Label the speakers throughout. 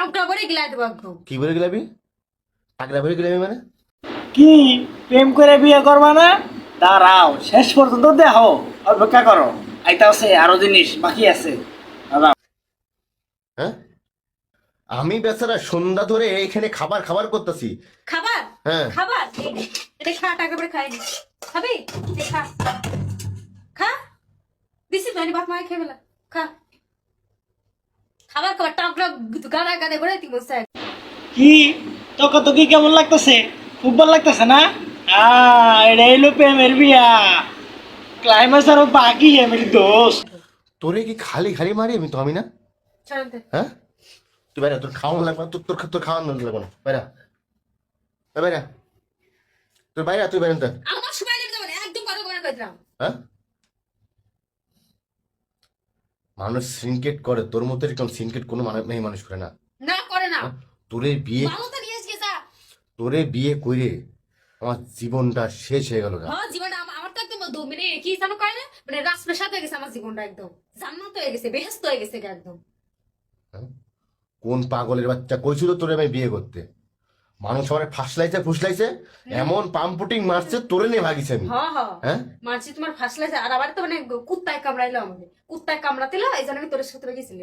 Speaker 1: টাউকা ভরে গিলা দেবো একদম।
Speaker 2: কি বলে গেলাবি? টাকরা বলে গেলাবি মানে?
Speaker 3: কি প্রেম করে বিয়ে করবা না? দাঁড়াও শেষ পর্যন্ত দেখো, অপেক্ষা করো, আইতা আছে আরো জিনিস বাকি আছে। দাঁড়াও।
Speaker 2: হ্যাঁ, আমি বেচারা সন্ধ্যা ধরে এখানে খাবার খাবার করতেছি।
Speaker 1: খাবার
Speaker 2: হ্যাঁ।
Speaker 1: খাবার এটা খা, টাকা করে খাই খাবি? এই খা খা, দিছি তো ভাত মাই খেয়ে ফেলা, খা খাবার খাবার টাকা গাদা গাদা ভরে দিব স্যার।
Speaker 3: কি তোকে তো কি কেমন লাগতেছে? খুব ভালো লাগতেছে না? এটা হইলো প্রেমের বিয়া। ক্লাইম্যাক্স আরো বাকি মেরি দোস্ত।
Speaker 2: তোরে কি খালি খালি মারি আমি? তো আমি না।
Speaker 1: ছাড়তে
Speaker 2: হ্যাঁ, তুই বাইরে, তোর খাওয়ানো লাগবে না, তোর তোর তোর খাওয়ানো লাগবে না, বাইরে বাইরে, তোর বাইরে, তুই বাইরে।
Speaker 1: আমার সময় লেগে যাবে না, একদম কথা বলে কই দিলাম।
Speaker 2: হ্যাঁ, মানুষ সিনকেট করে, তোর মতো এরকম সিনকেট কোনো মেয়ে মানুষ করে না।
Speaker 1: না করে না,
Speaker 2: হ্যাঁ? তোরে বিয়ে,
Speaker 1: ভালো তো নিয়ে এসে যা।
Speaker 2: তোরে বিয়ে করে আমার জীবনটা শেষ হয়ে গেল না।
Speaker 1: হ্যাঁ জীবনটা আমার তো একদম মানে কি জানো কয় না, মানে রাজপ্রাসাদ হয়ে গেছে আমার জীবনটা, একদম জান্নাত হয়ে গেছে, বেহেশত হয়ে গেছে একদম।
Speaker 2: হ্যাঁ? কোন পাগলের বাচ্চা কইছিল তোরে আমি বিয়ে করতে? মানুষ আমার ফাঁসলাইছে ফুসলাইছে, এমন পাম্পুটিং মারছে, তোরে নিয়ে ভাগিছে আমি।
Speaker 1: হ্যাঁ হ্যাঁ
Speaker 2: হ্যাঁ,
Speaker 1: মানছি তোমার ফাঁসলাইছে, আর আবার তো মানে কুত্তায় কামড়াইলো আমাকে, কুত্তায় কামড়াতিল, এই জন্য আমি তোর সাথে গেছিল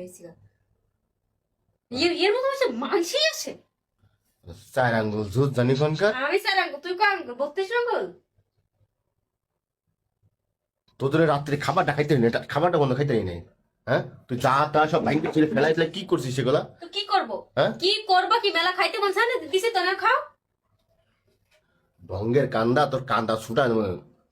Speaker 1: এর মতো হচ্ছে মানসি আছে।
Speaker 2: চার আঙ্গুল জুত জানি কোনকার।
Speaker 1: আমি স্যার আঙ্গুল, তুই কয় আঙ্গুল? 32 আঙ্গুল।
Speaker 2: তোদের রাত্রে খাবারটা খাইতে নেই, খাবারটা বন্ধ খাইতে নেই। হ্যাঁ, তুই চা টা সব ভাইকে ছেলে ফেলাই ফেলাই কি করছিস সেগুলা?
Speaker 1: তো কি করবো?
Speaker 2: হ্যাঁ,
Speaker 1: কি করবো? কি মেলা খাইতে মন চায় না, দিছে তো না, খাও।
Speaker 2: ভঙ্গের কান্দা, তোর কান্দা ছুটা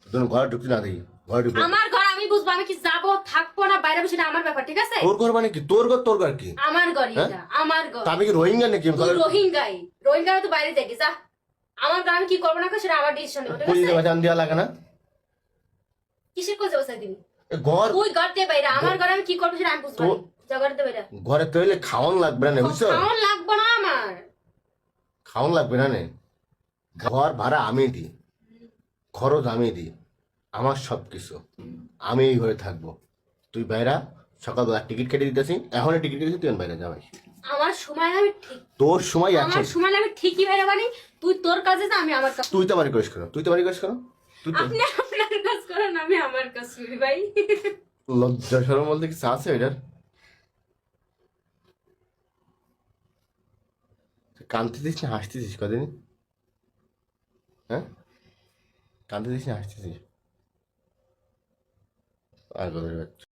Speaker 2: তোর ঘরে ঢুকতে না দেখি, ঘরে ঢুকতে।
Speaker 1: আমার ঘর আমি বুঝবো, আমি কি যাবো থাকবো না বাইরে বসে, আমার ব্যাপার, ঠিক আছে?
Speaker 2: তোর ঘর মানে কি? তোর ঘর, তোর ঘর কি?
Speaker 1: আমার ঘর
Speaker 2: হ্যাঁ?
Speaker 1: এটা, আমার ঘর।
Speaker 2: তা আমি কি রোহিঙ্গা নাকি?
Speaker 1: তুই রোহিঙ্গাই, রোহিঙ্গা তো বাইরে দেখি যা। আমার ঘর আমি কি করবো না সেটা আমার ডিসিশন নেবো, ঠিক আছে?
Speaker 2: জান দেওয়া লাগে না?
Speaker 1: কিসের কোজে বসাই দিবি?
Speaker 2: এ ঘর,
Speaker 1: তুই ঘর দিয়ে বাইরে, আমার ঘর আমি কি করবো সেটা আমি বুঝবো না। যা ঘর দিয়ে বাইরে।
Speaker 2: ঘরে তৈলে খাওয়ান লাগবে না, বুঝছো?
Speaker 1: খাওয়ান লাগবো না আমার।
Speaker 2: খাওয়ান লাগবে না নে। ঘর ভাড়া আমি দিই, খরচ আমি দিই, আমার সব কিছু আমি এই ঘরে থাকবো। তুই বাইরা, সকালবেলা টিকিট কেটে দিতেছি, এখনই টিকিট কেটেছি, তুই বাইরে যাবাই।
Speaker 1: আমার সময় আমি ঠিক,
Speaker 2: তোর সময় আছে,
Speaker 1: আমার সময় আমি ঠিকই বাইরে বানি। তুই তোর কাজে যা, আমি আমার কাজ।
Speaker 2: তুই তো বাড়ি করিস করো, তুই তো বাড়ি করিস করো, তুই তো।
Speaker 1: আপনি আপনার কাজ করেন, আমি আমার কাজ করি ভাই।
Speaker 2: লজ্জা সরম বলতে কিছু আছে এটার? কাঁদতেছিস না হাসতেছিস কদিন? হ্যাঁ, কাঁদতেছিস না হাসতেছিস? আর কথা